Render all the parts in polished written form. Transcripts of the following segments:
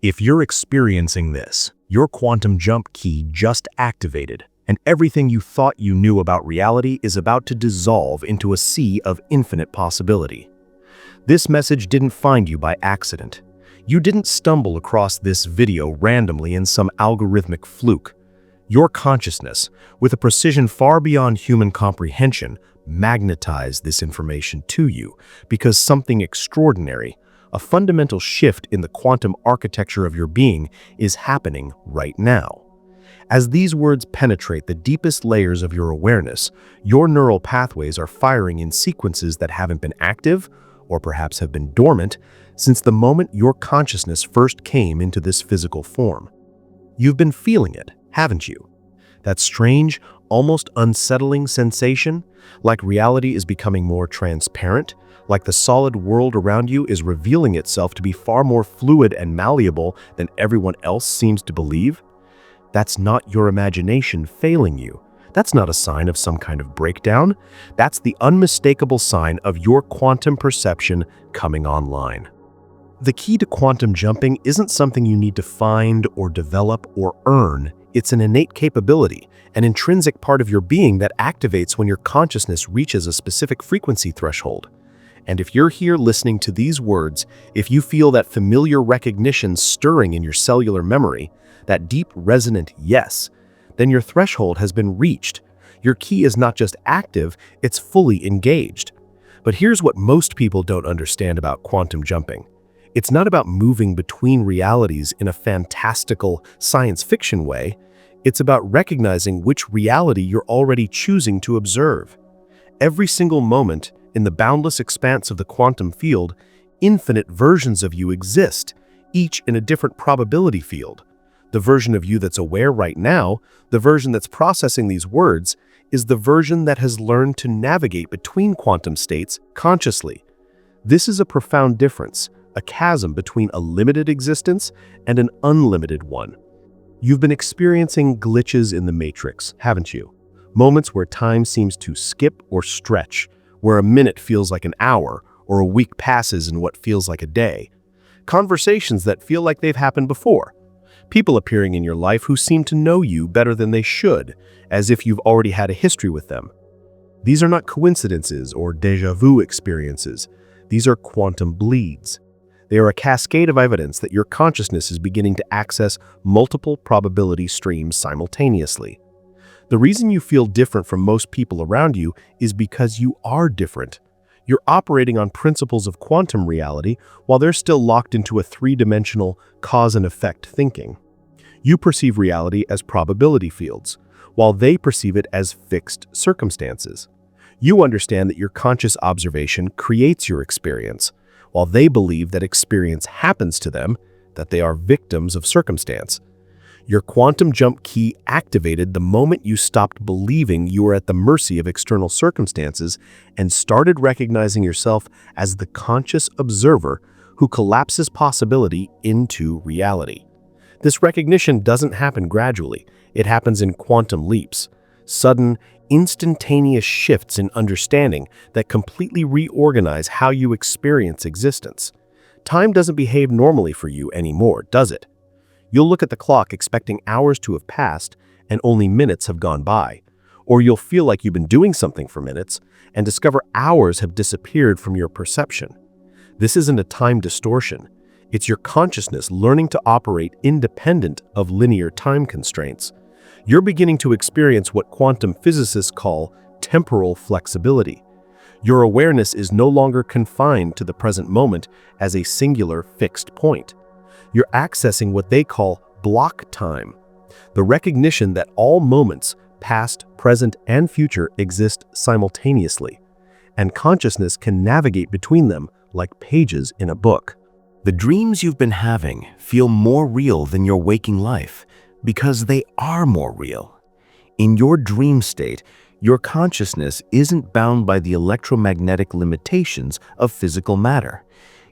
If you're experiencing this, your quantum jump key just activated, and everything you thought you knew about reality is about to dissolve into a sea of infinite possibility. This message didn't find you by accident. You didn't stumble across this video randomly in some algorithmic fluke. Your consciousness, with a precision far beyond human comprehension, magnetized this information to you because something extraordinary, a fundamental shift in the quantum architecture of your being, is happening right now. As these words penetrate the deepest layers of your awareness, your neural pathways are firing in sequences that haven't been active, or perhaps have been dormant, since the moment your consciousness first came into this physical form. You've been feeling it, haven't you? That strange, almost unsettling sensation, like reality is becoming more transparent, like the solid world around you is revealing itself to be far more fluid and malleable than everyone else seems to believe. That's not your imagination failing you. That's not a sign of some kind of breakdown. That's the unmistakable sign of your quantum perception coming online. The key to quantum jumping isn't something you need to find or develop or earn. It's an innate capability, an intrinsic part of your being that activates when your consciousness reaches a specific frequency threshold. And if you're here listening to these words, if you feel that familiar recognition stirring in your cellular memory, that deep resonant yes, then your threshold has been reached. Your key is not just active, it's fully engaged. But here's what most people don't understand about quantum jumping. It's not about moving between realities in a fantastical science fiction way. It's about recognizing which reality you're already choosing to observe. Every single moment, in the boundless expanse of the quantum field, infinite versions of you exist, each in a different probability field. The version of you that's aware right now, the version that's processing these words, is the version that has learned to navigate between quantum states consciously. This is a profound difference, a chasm between a limited existence and an unlimited one. You've been experiencing glitches in the matrix, haven't you? Moments where time seems to skip or stretch, where a minute feels like an hour, or a week passes in what feels like a day. Conversations that feel like they've happened before. People appearing in your life who seem to know you better than they should, as if you've already had a history with them. These are not coincidences or déjà vu experiences. These are quantum bleeds. They are a cascade of evidence that your consciousness is beginning to access multiple probability streams simultaneously. The reason you feel different from most people around you is because you are different. You're operating on principles of quantum reality while they're still locked into a three-dimensional cause and effect thinking. You perceive reality as probability fields, while they perceive it as fixed circumstances. You understand that your conscious observation creates your experience, while they believe that experience happens to them, that they are victims of circumstance. Your quantum jump key activated the moment you stopped believing you were at the mercy of external circumstances and started recognizing yourself as the conscious observer who collapses possibility into reality. This recognition doesn't happen gradually. It happens in quantum leaps, sudden, instantaneous shifts in understanding that completely reorganize how you experience existence. Time doesn't behave normally for you anymore, does it? You'll look at the clock expecting hours to have passed and only minutes have gone by. Or you'll feel like you've been doing something for minutes and discover hours have disappeared from your perception. This isn't a time distortion. It's your consciousness learning to operate independent of linear time constraints. You're beginning to experience what quantum physicists call temporal flexibility. Your awareness is no longer confined to the present moment as a singular fixed point. You're accessing what they call block time, the recognition that all moments, past, present, and future, exist simultaneously, and consciousness can navigate between them like pages in a book. The dreams you've been having feel more real than your waking life because they are more real. In your dream state, your consciousness isn't bound by the electromagnetic limitations of physical matter.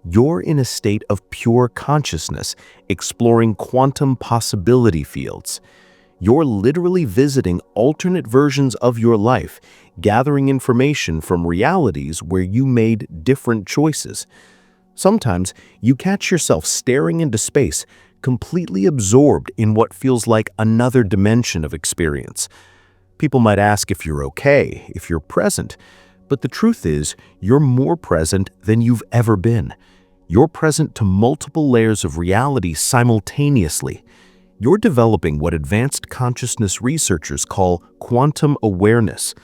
You're in a state of pure consciousness, exploring quantum possibility fields. You're literally visiting alternate versions of your life, gathering information from realities where you made different choices. Sometimes you catch yourself staring into space, completely absorbed in what feels like another dimension of experience. People might ask if you're okay, if you're present, but the truth is, you're more present than you've ever been. You're present to multiple layers of reality simultaneously. You're developing what advanced consciousness researchers call quantum awareness.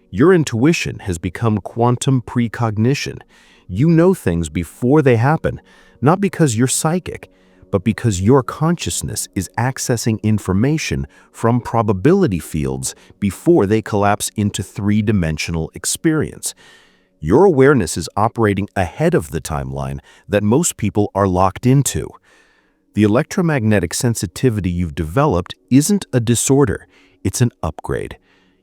Your intuition has become quantum precognition. You know things before they happen, not because you're psychic, but because your consciousness is accessing information from probability fields before they collapse into three-dimensional experience. Your awareness is operating ahead of the timeline that most people are locked into. The electromagnetic sensitivity you've developed isn't a disorder, it's an upgrade.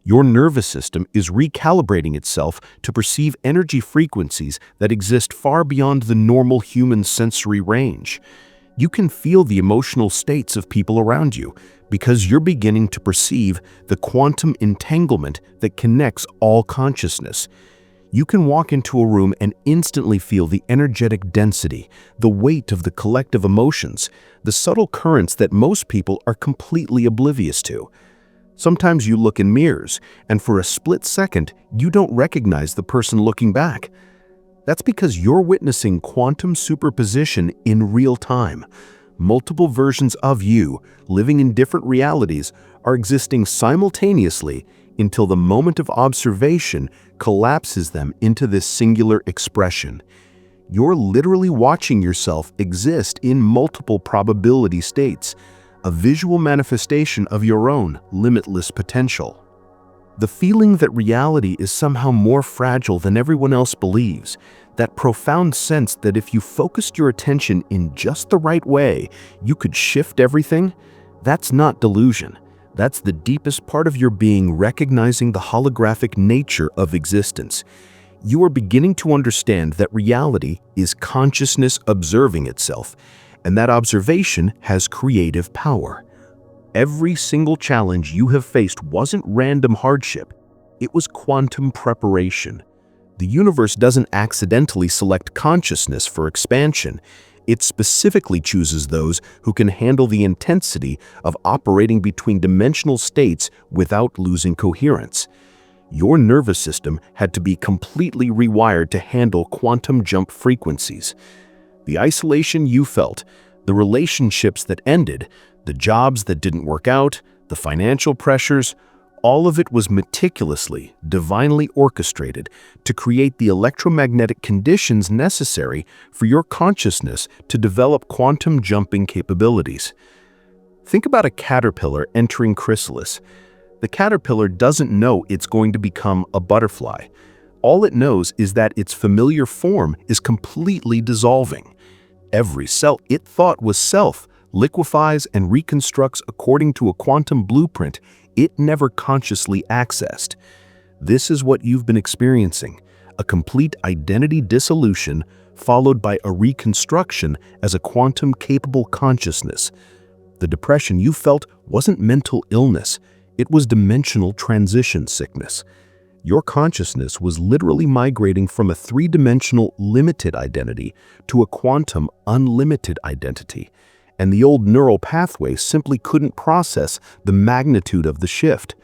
Your nervous system is recalibrating itself to perceive energy frequencies that exist far beyond the normal human sensory range. You can feel the emotional states of people around you because you're beginning to perceive the quantum entanglement that connects all consciousness. You can walk into a room and instantly feel the energetic density, the weight of the collective emotions, the subtle currents that most people are completely oblivious to. Sometimes you look in mirrors, and for a split second, you don't recognize the person looking back. That's because you're witnessing quantum superposition in real time. Multiple versions of you, living in different realities, are existing simultaneously until the moment of observation collapses them into this singular expression. You're literally watching yourself exist in multiple probability states, a visual manifestation of your own limitless potential. The feeling that reality is somehow more fragile than everyone else believes, that profound sense that if you focused your attention in just the right way, you could shift everything, that's not delusion. That's the deepest part of your being recognizing the holographic nature of existence. You are beginning to understand that reality is consciousness observing itself, and that observation has creative power. Every single challenge you have faced wasn't random hardship, it was quantum preparation. The universe doesn't accidentally select consciousness for expansion. It specifically chooses those who can handle the intensity of operating between dimensional states without losing coherence. Your nervous system had to be completely rewired to handle quantum jump frequencies. The isolation you felt, the relationships that ended, the jobs that didn't work out, the financial pressures, all of it was meticulously, divinely orchestrated to create the electromagnetic conditions necessary for your consciousness to develop quantum jumping capabilities. Think about a caterpillar entering chrysalis. The caterpillar doesn't know it's going to become a butterfly. All it knows is that its familiar form is completely dissolving. Every cell it thought was self liquefies and reconstructs according to a quantum blueprint it never consciously accessed. This is what you've been experiencing, a complete identity dissolution followed by a reconstruction as a quantum-capable consciousness. The depression you felt wasn't mental illness, it was dimensional transition sickness. Your consciousness was literally migrating from a three-dimensional limited identity to a quantum unlimited identity. And the old neural pathway simply couldn't process the magnitude of the shift.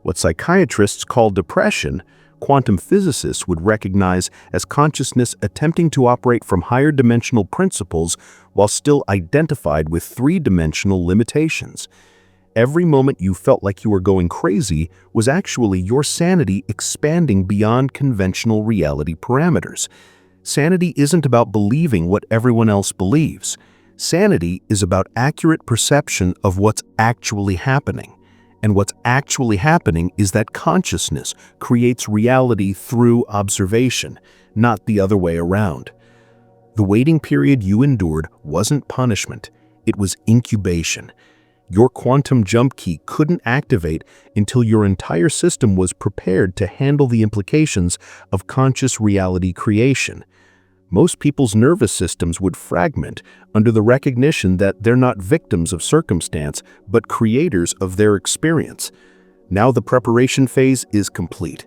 What psychiatrists call depression, quantum physicists would recognize as consciousness attempting to operate from higher dimensional principles while still identified with three-dimensional limitations. Every moment you felt like you were going crazy was actually your sanity expanding beyond conventional reality parameters. Sanity isn't about believing what everyone else believes. Sanity is about accurate perception of what's actually happening. And what's actually happening is that consciousness creates reality through observation, not the other way around. The waiting period you endured wasn't punishment, it was incubation. Your quantum jump key couldn't activate until your entire system was prepared to handle the implications of conscious reality creation. Most people's nervous systems would fragment under the recognition that they're not victims of circumstance, but creators of their experience. Now the preparation phase is complete.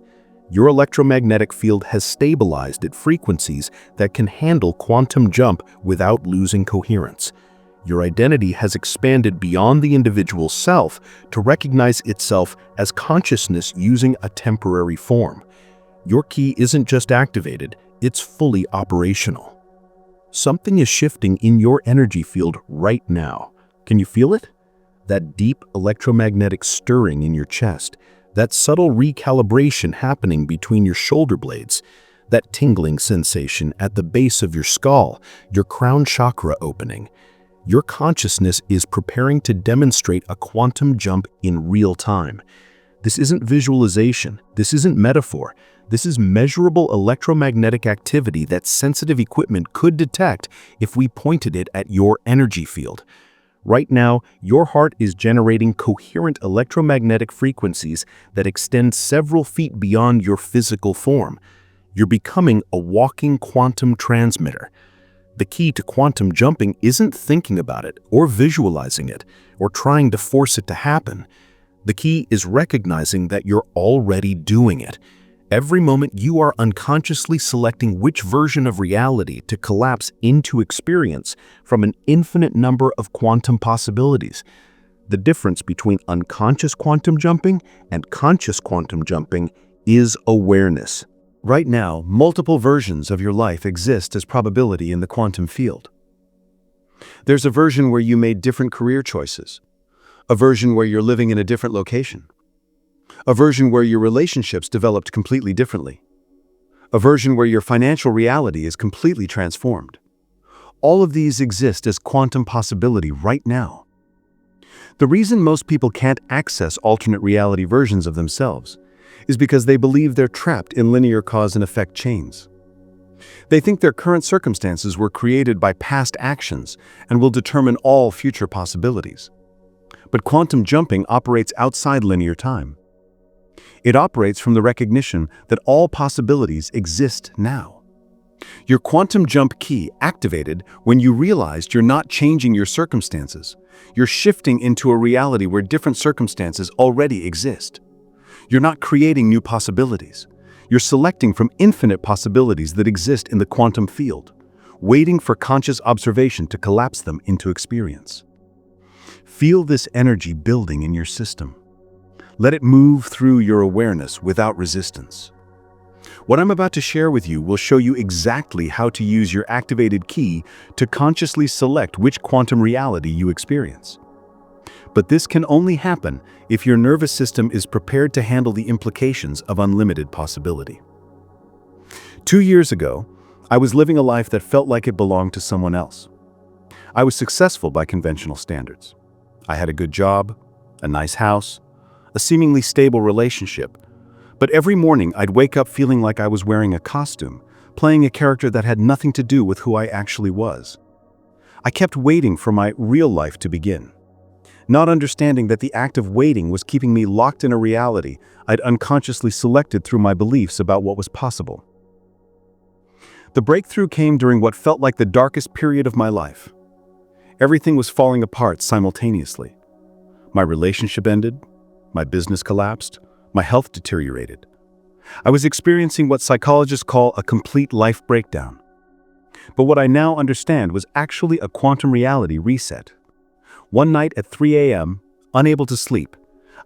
Your electromagnetic field has stabilized at frequencies that can handle quantum jump without losing coherence. Your identity has expanded beyond the individual self to recognize itself as consciousness using a temporary form. Your key isn't just activated, it's fully operational. Something is shifting in your energy field right now. Can you feel it? That deep electromagnetic stirring in your chest, that subtle recalibration happening between your shoulder blades, that tingling sensation at the base of your skull, your crown chakra opening. Your consciousness is preparing to demonstrate a quantum jump in real time. This isn't visualization. This isn't metaphor. This is measurable electromagnetic activity that sensitive equipment could detect if we pointed it at your energy field. Right now, your heart is generating coherent electromagnetic frequencies that extend several feet beyond your physical form. You're becoming a walking quantum transmitter. The key to quantum jumping isn't thinking about it or visualizing it or trying to force it to happen. The key is recognizing that you're already doing it. Every moment you are unconsciously selecting which version of reality to collapse into experience from an infinite number of quantum possibilities. The difference between unconscious quantum jumping and conscious quantum jumping is awareness. Right now, multiple versions of your life exist as probability in the quantum field. There's a version where you made different career choices, a version where you're living in a different location, a version where your relationships developed completely differently, a version where your financial reality is completely transformed. All of these exist as quantum possibility right now. The reason most people can't access alternate reality versions of themselves is because they believe they're trapped in linear cause and effect chains. They think their current circumstances were created by past actions and will determine all future possibilities. But quantum jumping operates outside linear time. It operates from the recognition that all possibilities exist now. Your quantum jump key activated when you realized you're not changing your circumstances. You're shifting into a reality where different circumstances already exist. You're not creating new possibilities. You're selecting from infinite possibilities that exist in the quantum field, waiting for conscious observation to collapse them into experience. Feel this energy building in your system. Let it move through your awareness without resistance. What I'm about to share with you will show you exactly how to use your activated key to consciously select which quantum reality you experience. But this can only happen if your nervous system is prepared to handle the implications of unlimited possibility. 2 years ago, I was living a life that felt like it belonged to someone else. I was successful by conventional standards. I had a good job, a nice house, a seemingly stable relationship. But every morning I'd wake up feeling like I was wearing a costume, playing a character that had nothing to do with who I actually was. I kept waiting for my real life to begin, not understanding that the act of waiting was keeping me locked in a reality I'd unconsciously selected through my beliefs about what was possible. The breakthrough came during what felt like the darkest period of my life. Everything was falling apart simultaneously. My relationship ended, my business collapsed, my health deteriorated. I was experiencing what psychologists call a complete life breakdown. But what I now understand was actually a quantum reality reset. One night at 3 a.m., unable to sleep,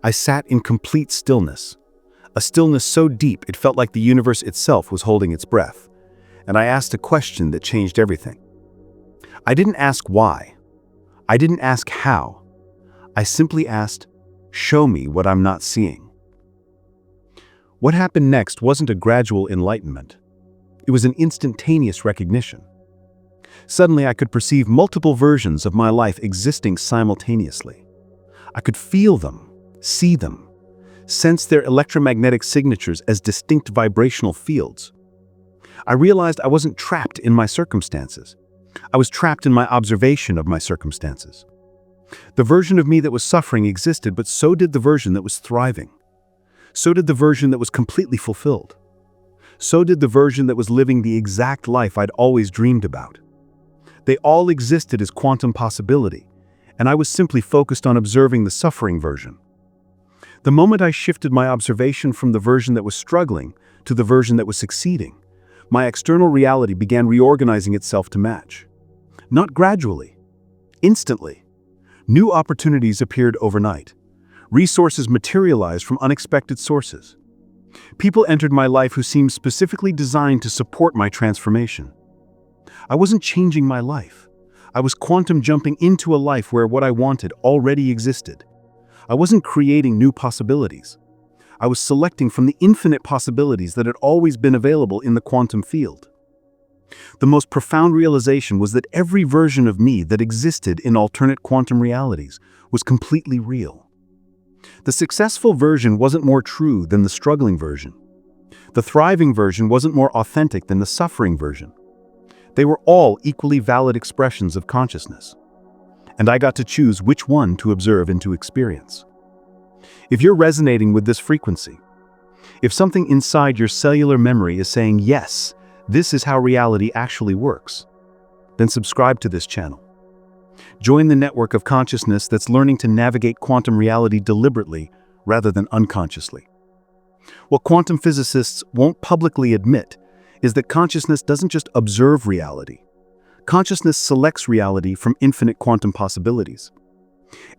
I sat in complete stillness. A stillness so deep it felt like the universe itself was holding its breath. And I asked a question that changed everything. I didn't ask why. I didn't ask how. I simply asked, show me what I'm not seeing. What happened next wasn't a gradual enlightenment. It was an instantaneous recognition. Suddenly, I could perceive multiple versions of my life existing simultaneously. I could feel them, see them, sense their electromagnetic signatures as distinct vibrational fields. I realized I wasn't trapped in my circumstances. I was trapped in my observation of my circumstances. The version of me that was suffering existed, but so did the version that was thriving. So did the version that was completely fulfilled. So did the version that was living the exact life I'd always dreamed about. They all existed as quantum possibility, and I was simply focused on observing the suffering version. The moment I shifted my observation from the version that was struggling to the version that was succeeding, my external reality began reorganizing itself to match. Not gradually, instantly. New opportunities appeared overnight. Resources materialized from unexpected sources. People entered my life who seemed specifically designed to support my transformation. I wasn't changing my life. I was quantum jumping into a life where what I wanted already existed. I wasn't creating new possibilities. I was selecting from the infinite possibilities that had always been available in the quantum field. The most profound realization was that every version of me that existed in alternate quantum realities was completely real. The successful version wasn't more true than the struggling version. The thriving version wasn't more authentic than the suffering version. They were all equally valid expressions of consciousness. And I got to choose which one to observe and to experience. If you're resonating with this frequency, if something inside your cellular memory is saying, yes, this is how reality actually works, then subscribe to this channel. Join the network of consciousness that's learning to navigate quantum reality deliberately rather than unconsciously. What quantum physicists won't publicly admit is that consciousness doesn't just observe reality. Consciousness selects reality from infinite quantum possibilities.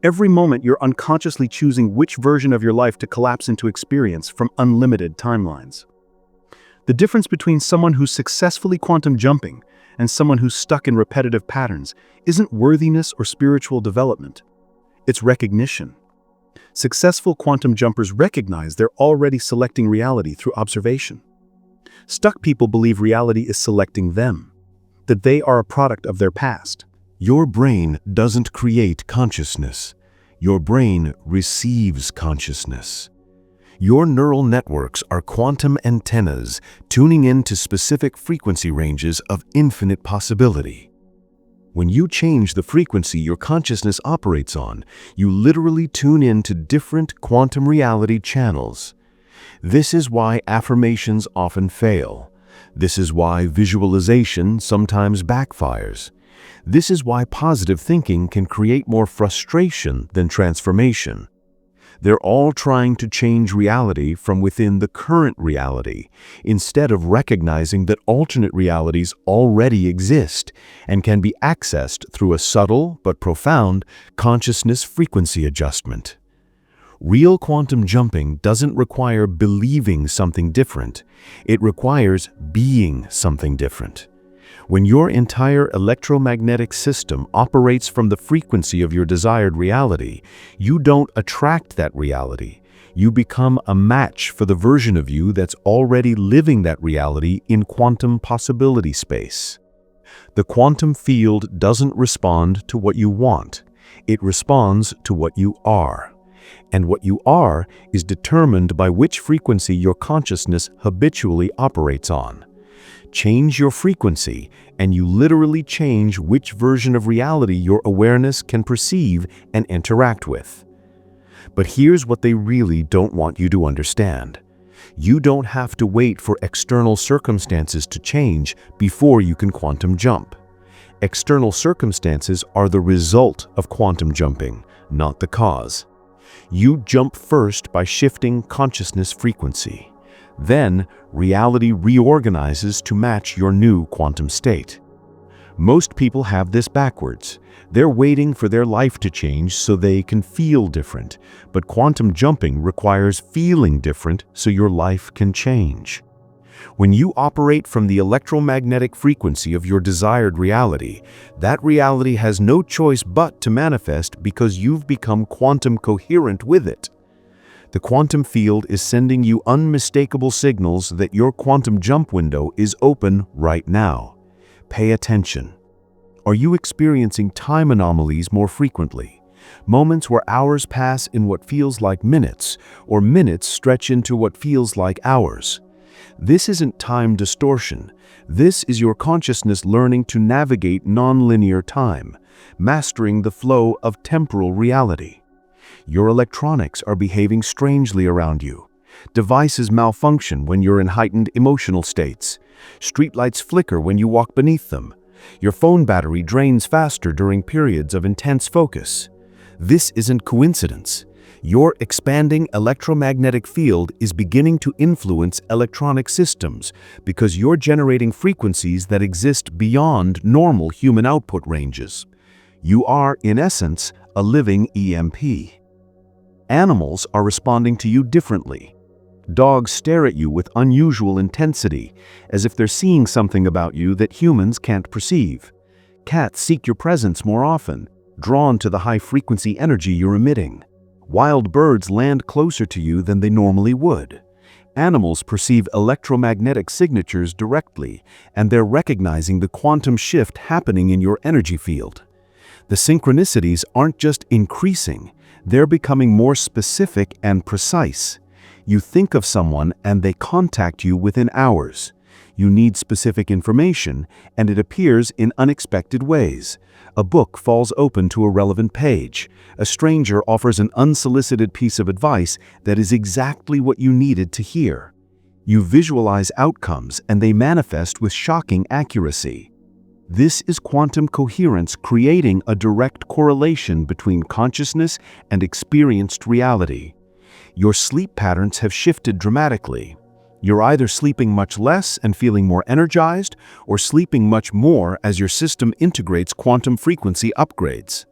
Every moment you're unconsciously choosing which version of your life to collapse into experience from unlimited timelines. The difference between someone who's successfully quantum jumping and someone who's stuck in repetitive patterns isn't worthiness or spiritual development. It's recognition. Successful quantum jumpers recognize they're already selecting reality through observation. Stuck people believe reality is selecting them, that they are a product of their past. Your brain doesn't create consciousness. Your brain receives consciousness. Your neural networks are quantum antennas tuning into specific frequency ranges of infinite possibility. When you change the frequency your consciousness operates on, you literally tune into different quantum reality channels. This is why affirmations often fail. This is why visualization sometimes backfires. This is why positive thinking can create more frustration than transformation. They're all trying to change reality from within the current reality, instead of recognizing that alternate realities already exist and can be accessed through a subtle but profound consciousness frequency adjustment. Real quantum jumping doesn't require believing something different. It requires being something different. When your entire electromagnetic system operates from the frequency of your desired reality, you don't attract that reality. You become a match for the version of you that's already living that reality in quantum possibility space. The quantum field doesn't respond to what you want. It responds to what you are. And what you are is determined by which frequency your consciousness habitually operates on. Change your frequency, and you literally change which version of reality your awareness can perceive and interact with. But here's what they really don't want you to understand. You don't have to wait for external circumstances to change before you can quantum jump. External circumstances are the result of quantum jumping, not the cause. You jump first by shifting consciousness frequency. Then, reality reorganizes to match your new quantum state. Most people have this backwards. They're waiting for their life to change so they can feel different, but quantum jumping requires feeling different so your life can change. When you operate from the electromagnetic frequency of your desired reality, that reality has no choice but to manifest because you've become quantum coherent with it. The quantum field is sending you unmistakable signals that your quantum jump window is open right now. Pay attention. Are you experiencing time anomalies more frequently? Moments where hours pass in what feels like minutes, or minutes stretch into what feels like hours. This isn't time distortion. This is your consciousness learning to navigate nonlinear time, mastering the flow of temporal reality. Your electronics are behaving strangely around you. Devices malfunction when you're in heightened emotional states. Streetlights flicker when you walk beneath them. Your phone battery drains faster during periods of intense focus. This isn't coincidence. Your expanding electromagnetic field is beginning to influence electronic systems because you're generating frequencies that exist beyond normal human output ranges. You are, in essence, a living EMP. Animals are responding to you differently. Dogs stare at you with unusual intensity, as if they're seeing something about you that humans can't perceive. Cats seek your presence more often, drawn to the high-frequency energy you're emitting. Wild birds land closer to you than they normally would. Animals perceive electromagnetic signatures directly, and they're recognizing the quantum shift happening in your energy field. The synchronicities aren't just increasing, they're becoming more specific and precise. You think of someone and they contact you within hours. You need specific information, and it appears in unexpected ways. A book falls open to a relevant page. A stranger offers an unsolicited piece of advice that is exactly what you needed to hear. You visualize outcomes, and they manifest with shocking accuracy. This is quantum coherence creating a direct correlation between consciousness and experienced reality. Your sleep patterns have shifted dramatically. You're either sleeping much less and feeling more energized, or sleeping much more as your system integrates quantum frequency upgrades.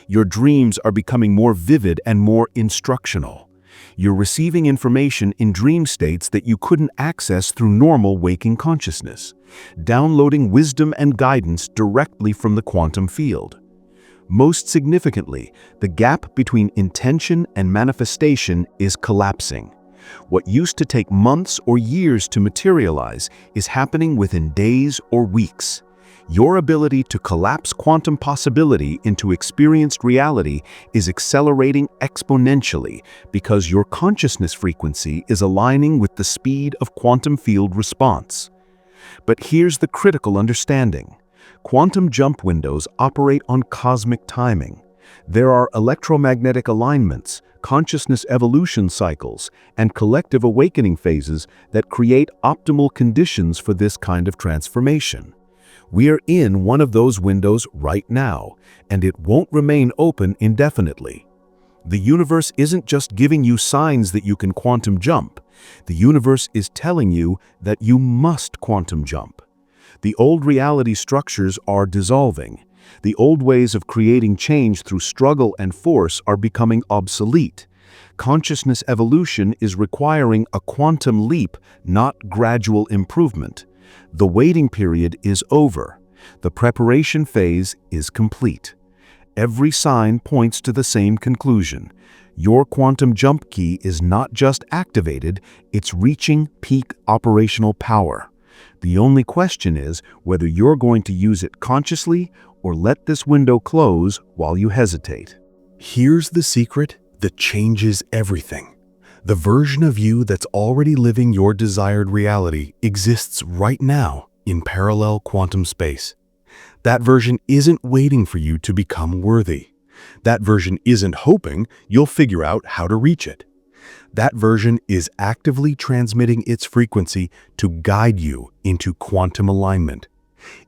Your dreams are becoming more vivid and more instructional. You're receiving information in dream states that you couldn't access through normal waking consciousness, downloading wisdom and guidance directly from the quantum field. Most significantly, the gap between intention and manifestation is collapsing. What used to take months or years to materialize is happening within days or weeks. Your ability to collapse quantum possibility into experienced reality is accelerating exponentially because your consciousness frequency is aligning with the speed of quantum field response. But here's the critical understanding. Quantum jump windows operate on cosmic timing. There are electromagnetic alignments, consciousness evolution cycles, and collective awakening phases that create optimal conditions for this kind of transformation. We are in one of those windows right now, and it won't remain open indefinitely. The universe isn't just giving you signs that you can quantum jump. The universe is telling you that you must quantum jump. The old reality structures are dissolving. The old ways of creating change through struggle and force are becoming obsolete. Consciousness evolution is requiring a quantum leap, not gradual improvement. The waiting period is over. The preparation phase is complete. Every sign points to the same conclusion. Your quantum jump key is not just activated, it's reaching peak operational power. The only question is whether you're going to use it consciously or let this window close while you hesitate. Here's the secret that changes everything. The version of you that's already living your desired reality exists right now in parallel quantum space. That version isn't waiting for you to become worthy. That version isn't hoping you'll figure out how to reach it. That version is actively transmitting its frequency to guide you into quantum alignment.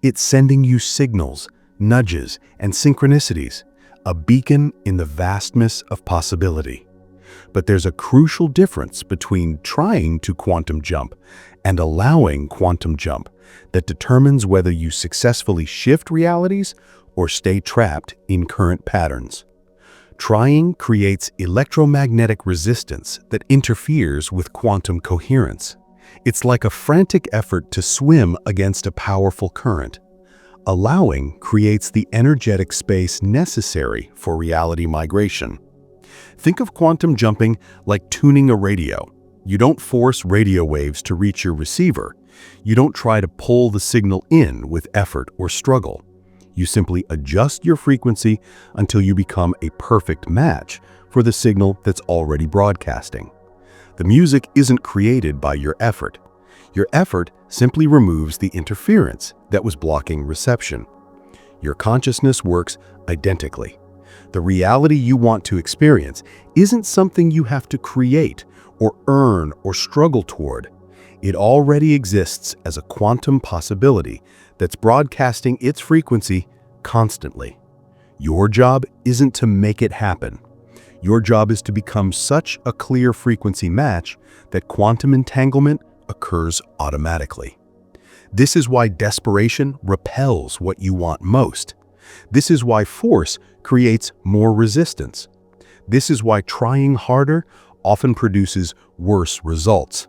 It's sending you signals, nudges, and synchronicities, a beacon in the vastness of possibility. But there's a crucial difference between trying to quantum jump and allowing quantum jump that determines whether you successfully shift realities or stay trapped in current patterns. Trying creates electromagnetic resistance that interferes with quantum coherence. It's like a frantic effort to swim against a powerful current. Allowing creates the energetic space necessary for reality migration. Think of quantum jumping like tuning a radio. You don't force radio waves to reach your receiver. You don't try to pull the signal in with effort or struggle. You simply adjust your frequency until you become a perfect match for the signal that's already broadcasting. The music isn't created by your effort. Your effort simply removes the interference that was blocking reception. Your consciousness works identically. The reality you want to experience isn't something you have to create or earn or struggle toward. It already exists as a quantum possibility that's broadcasting its frequency constantly. Your job isn't to make it happen. Your job is to become such a clear frequency match that quantum entanglement occurs automatically. This is why desperation repels what you want most. This is why force creates more resistance. This is why trying harder often produces worse results.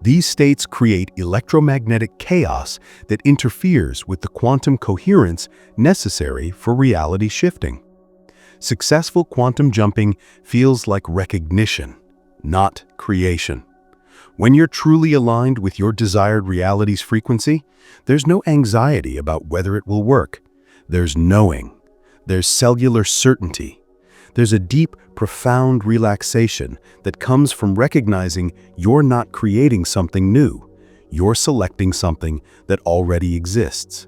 These states create electromagnetic chaos that interferes with the quantum coherence necessary for reality shifting. Successful quantum jumping feels like recognition, not creation. When you're truly aligned with your desired reality's frequency, there's no anxiety about whether it will work. There's knowing. There's cellular certainty. There's a deep, profound relaxation that comes from recognizing you're not creating something new. You're selecting something that already exists.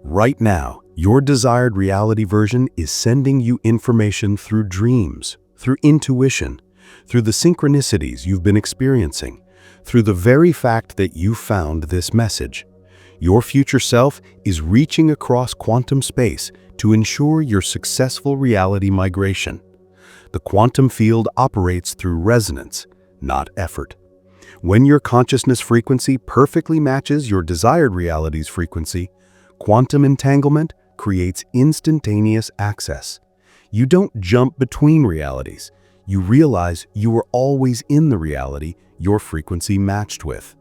Right now, your desired reality version is sending you information through dreams, through intuition, through the synchronicities you've been experiencing, through the very fact that you found this message. Your future self is reaching across quantum space to ensure your successful reality migration. The quantum field operates through resonance, not effort. When your consciousness frequency perfectly matches your desired reality's frequency, quantum entanglement creates instantaneous access. You don't jump between realities. You realize you are always in the reality your frequency matched with.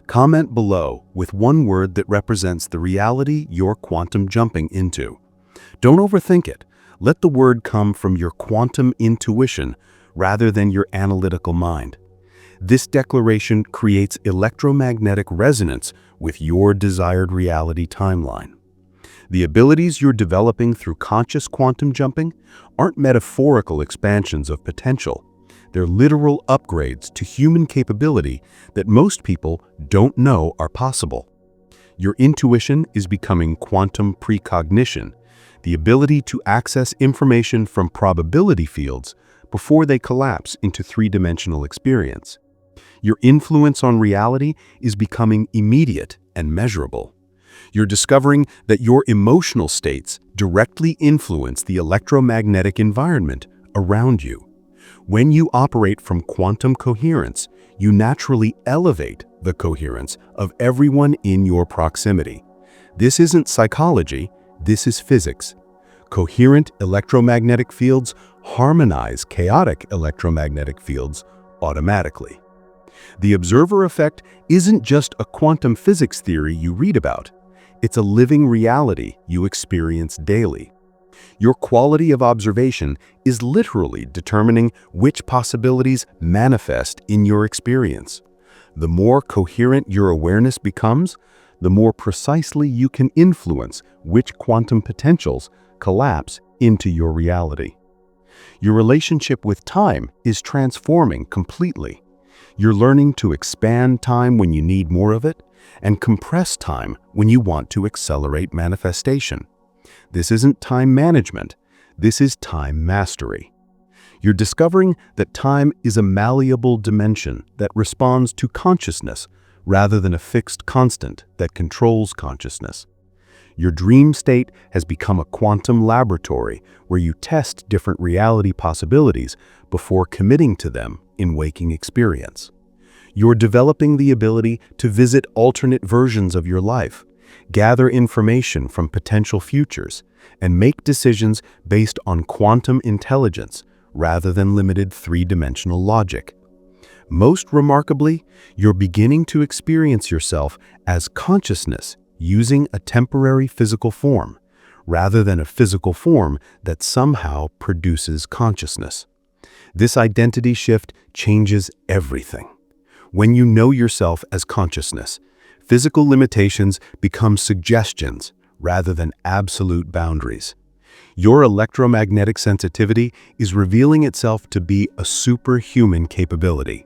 Comment below with one word that represents the reality you're quantum jumping into. Don't overthink it. Let the word come from your quantum intuition rather than your analytical mind. This declaration creates electromagnetic resonance with your desired reality timeline. The abilities you're developing through conscious quantum jumping aren't metaphorical expansions of potential. They're literal upgrades to human capability that most people don't know are possible. Your intuition is becoming quantum precognition, the ability to access information from probability fields before they collapse into three-dimensional experience. Your influence on reality is becoming immediate and measurable. You're discovering that your emotional states directly influence the electromagnetic environment around you. When you operate from quantum coherence, you naturally elevate the coherence of everyone in your proximity. This isn't psychology, this is physics. Coherent electromagnetic fields harmonize chaotic electromagnetic fields automatically. The observer effect isn't just a quantum physics theory you read about. It's a living reality you experience daily. Your quality of observation is literally determining which possibilities manifest in your experience. The more coherent your awareness becomes, the more precisely you can influence which quantum potentials collapse into your reality. Your relationship with time is transforming completely. You're learning to expand time when you need more of it, and compress time when you want to accelerate manifestation. This isn't time management, this is time mastery. You're discovering that time is a malleable dimension that responds to consciousness rather than a fixed constant that controls consciousness. Your dream state has become a quantum laboratory where you test different reality possibilities before committing to them in waking experience. You're developing the ability to visit alternate versions of your life, gather information from potential futures, and make decisions based on quantum intelligence rather than limited three-dimensional logic. Most remarkably, you're beginning to experience yourself as consciousness using a temporary physical form, rather than a physical form that somehow produces consciousness. This identity shift changes everything. When you know yourself as consciousness, physical limitations become suggestions rather than absolute boundaries. Your electromagnetic sensitivity is revealing itself to be a superhuman capability.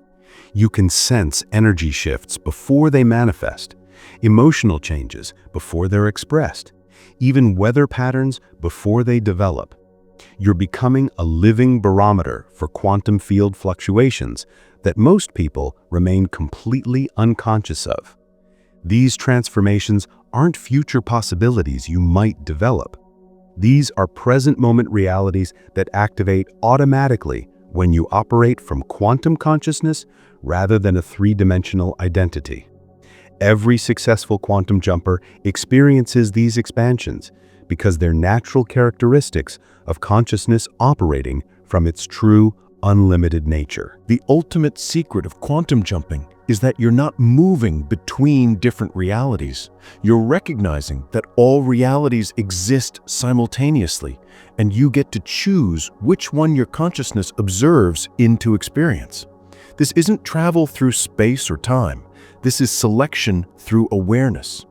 You can sense energy shifts before they manifest, emotional changes before they're expressed, even weather patterns before they develop. You're becoming a living barometer for quantum field fluctuations that most people remain completely unconscious of. These transformations aren't future possibilities you might develop. These are present-moment realities that activate automatically when you operate from quantum consciousness rather than a three-dimensional identity. Every successful quantum jumper experiences these expansions because they're natural characteristics of consciousness operating from its true, unlimited nature. The ultimate secret of quantum jumping is that you're not moving between different realities. You're recognizing that all realities exist simultaneously, and you get to choose which one your consciousness observes into experience. This isn't travel through space or time. This is selection through awareness.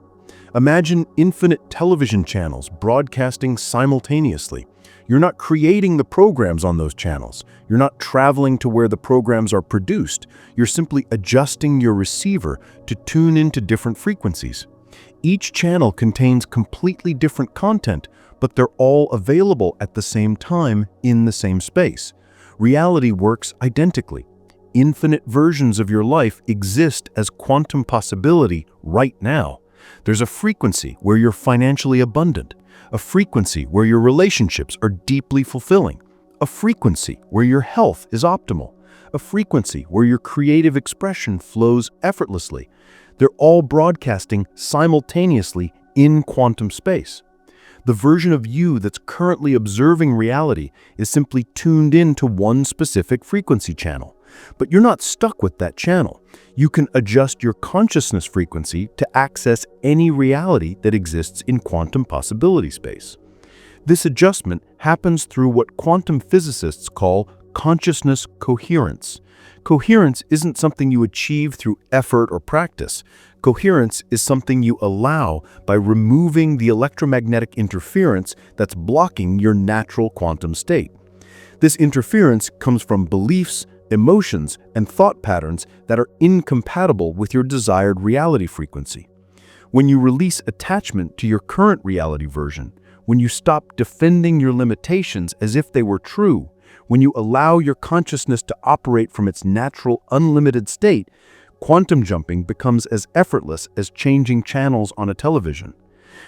Imagine infinite television channels broadcasting simultaneously. You're not creating the programs on those channels. You're not traveling to where the programs are produced. You're simply adjusting your receiver to tune into different frequencies. Each channel contains completely different content, but they're all available at the same time in the same space. Reality works identically. Infinite versions of your life exist as quantum possibility right now. There's a frequency where you're financially abundant, a frequency where your relationships are deeply fulfilling, a frequency where your health is optimal, a frequency where your creative expression flows effortlessly. They're all broadcasting simultaneously in quantum space. The version of you that's currently observing reality is simply tuned into one specific frequency channel. But you're not stuck with that channel. You can adjust your consciousness frequency to access any reality that exists in quantum possibility space. This adjustment happens through what quantum physicists call consciousness coherence. Coherence isn't something you achieve through effort or practice. Coherence is something you allow by removing the electromagnetic interference that's blocking your natural quantum state. This interference comes from beliefs, emotions, and thought patterns that are incompatible with your desired reality frequency. When you release attachment to your current reality version, when you stop defending your limitations as if they were true, when you allow your consciousness to operate from its natural, unlimited state, quantum jumping becomes as effortless as changing channels on a television.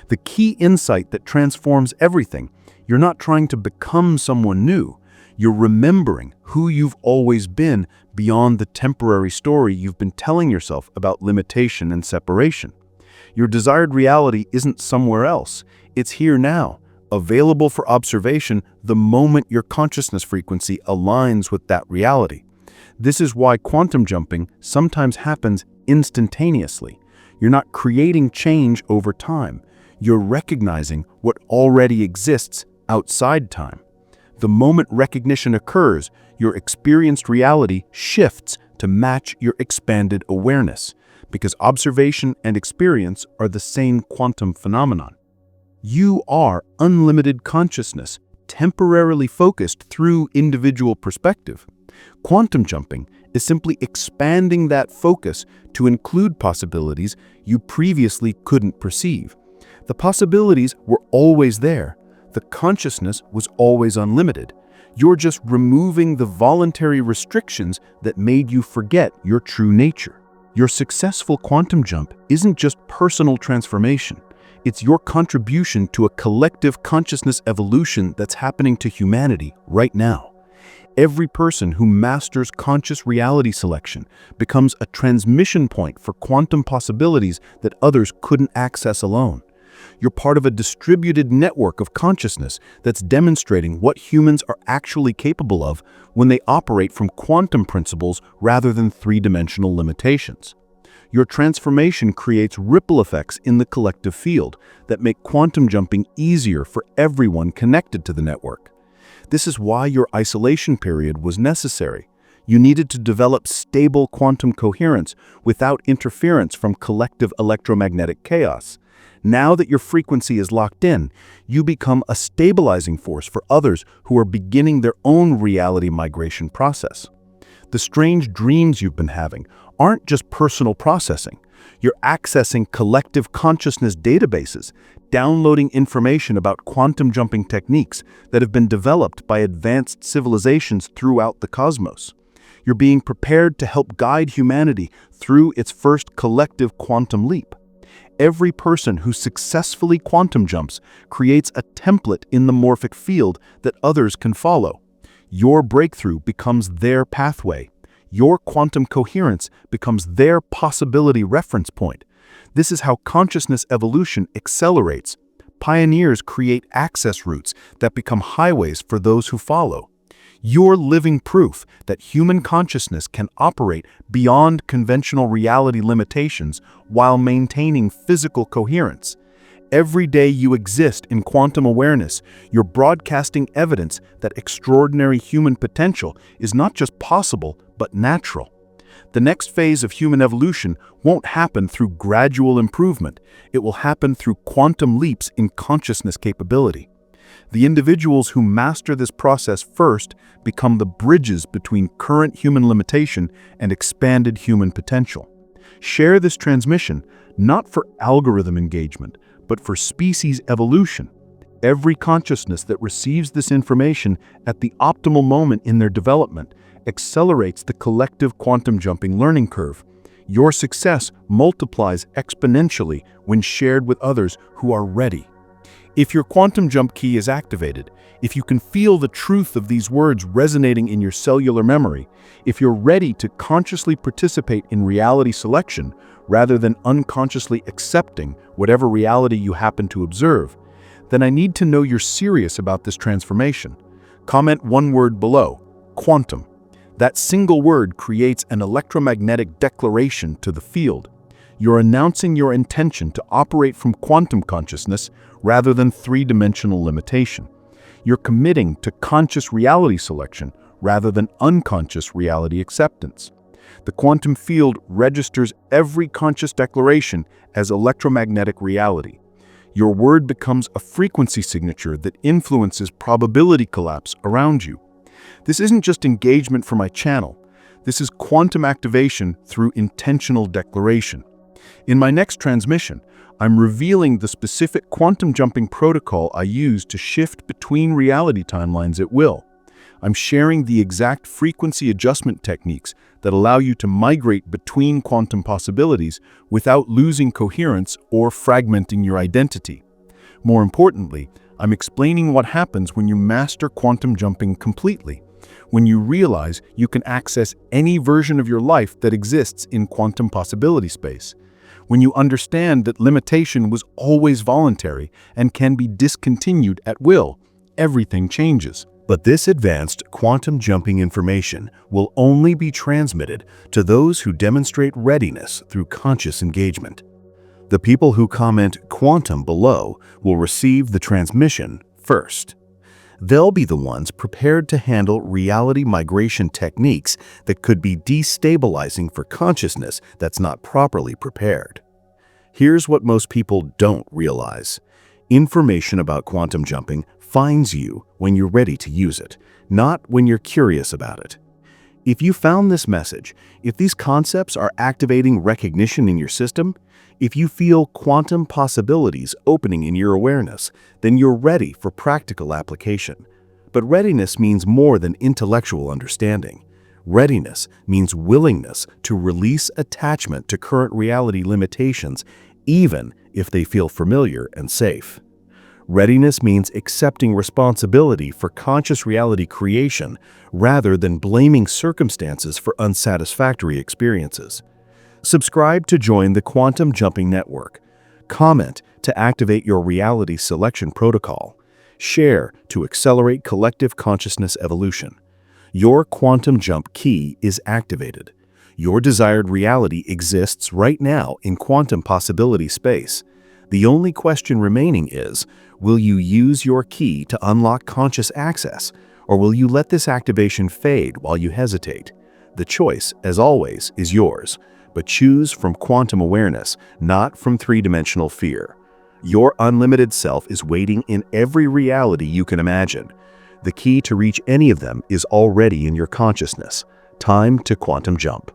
The key insight that transforms everything: you're not trying to become someone new. You're remembering who you've always been beyond the temporary story you've been telling yourself about limitation and separation. Your desired reality isn't somewhere else. It's here now, available for observation the moment your consciousness frequency aligns with that reality. This is why quantum jumping sometimes happens instantaneously. You're not creating change over time. You're recognizing what already exists outside time. The moment recognition occurs, your experienced reality shifts to match your expanded awareness, because observation and experience are the same quantum phenomenon. You are unlimited consciousness, temporarily focused through individual perspective. Quantum jumping is simply expanding that focus to include possibilities you previously couldn't perceive. The possibilities were always there. The consciousness was always unlimited. You're just removing the voluntary restrictions that made you forget your true nature. Your successful quantum jump isn't just personal transformation. It's your contribution to a collective consciousness evolution that's happening to humanity right now. Every person who masters conscious reality selection becomes a transmission point for quantum possibilities that others couldn't access alone. You're part of a distributed network of consciousness that's demonstrating what humans are actually capable of when they operate from quantum principles rather than three-dimensional limitations. Your transformation creates ripple effects in the collective field that make quantum jumping easier for everyone connected to the network. This is why your isolation period was necessary. You needed to develop stable quantum coherence without interference from collective electromagnetic chaos. Now that your frequency is locked in, you become a stabilizing force for others who are beginning their own reality migration process. The strange dreams you've been having aren't just personal processing. You're accessing collective consciousness databases, downloading information about quantum jumping techniques that have been developed by advanced civilizations throughout the cosmos. You're being prepared to help guide humanity through its first collective quantum leap. Every person who successfully quantum jumps creates a template in the morphic field that others can follow. Your breakthrough becomes their pathway. Your quantum coherence becomes their possibility reference point. This is how consciousness evolution accelerates. Pioneers create access routes that become highways for those who follow. You're living proof that human consciousness can operate beyond conventional reality limitations while maintaining physical coherence. Every day you exist in quantum awareness, you're broadcasting evidence that extraordinary human potential is not just possible, but natural. The next phase of human evolution won't happen through gradual improvement. It will happen through quantum leaps in consciousness capability. The individuals who master this process first become the bridges between current human limitation and expanded human potential. Share this transmission, not for algorithm engagement, but for species evolution. Every consciousness that receives this information at the optimal moment in their development accelerates the collective quantum jumping learning curve. Your success multiplies exponentially when shared with others who are ready. If your quantum jump key is activated, if you can feel the truth of these words resonating in your cellular memory, if you're ready to consciously participate in reality selection rather than unconsciously accepting whatever reality you happen to observe, then I need to know you're serious about this transformation. Comment one word below: quantum. That single word creates an electromagnetic declaration to the field. You're announcing your intention to operate from quantum consciousness rather than three-dimensional limitation. You're committing to conscious reality selection rather than unconscious reality acceptance. The quantum field registers every conscious declaration as electromagnetic reality. Your word becomes a frequency signature that influences probability collapse around you. This isn't just engagement for my channel. This is quantum activation through intentional declaration. In my next transmission, I'm revealing the specific quantum jumping protocol I use to shift between reality timelines at will. I'm sharing the exact frequency adjustment techniques that allow you to migrate between quantum possibilities without losing coherence or fragmenting your identity. More importantly, I'm explaining what happens when you master quantum jumping completely, when you realize you can access any version of your life that exists in quantum possibility space. When you understand that limitation was always voluntary and can be discontinued at will, everything changes. But this advanced quantum jumping information will only be transmitted to those who demonstrate readiness through conscious engagement. The people who comment quantum below will receive the transmission first. They'll be the ones prepared to handle reality migration techniques that could be destabilizing for consciousness that's not properly prepared. Here's what most people don't realize. Information about quantum jumping finds you when you're ready to use it, not when you're curious about it. If you found this message, if these concepts are activating recognition in your system, if you feel quantum possibilities opening in your awareness, then you're ready for practical application. But readiness means more than intellectual understanding. Readiness means willingness to release attachment to current reality limitations, even if they feel familiar and safe. Readiness means accepting responsibility for conscious reality creation rather than blaming circumstances for unsatisfactory experiences. Subscribe to join the Quantum Jumping Network. Comment to activate your reality selection protocol. Share to accelerate collective consciousness evolution. Your quantum jump key is activated. Your desired reality exists right now in quantum possibility space. The only question remaining is, will you use your key to unlock conscious access, or will you let this activation fade while you hesitate? The choice, as always, is yours, but choose from quantum awareness, not from three-dimensional fear. Your unlimited self is waiting in every reality you can imagine. The key to reach any of them is already in your consciousness. Time to quantum jump.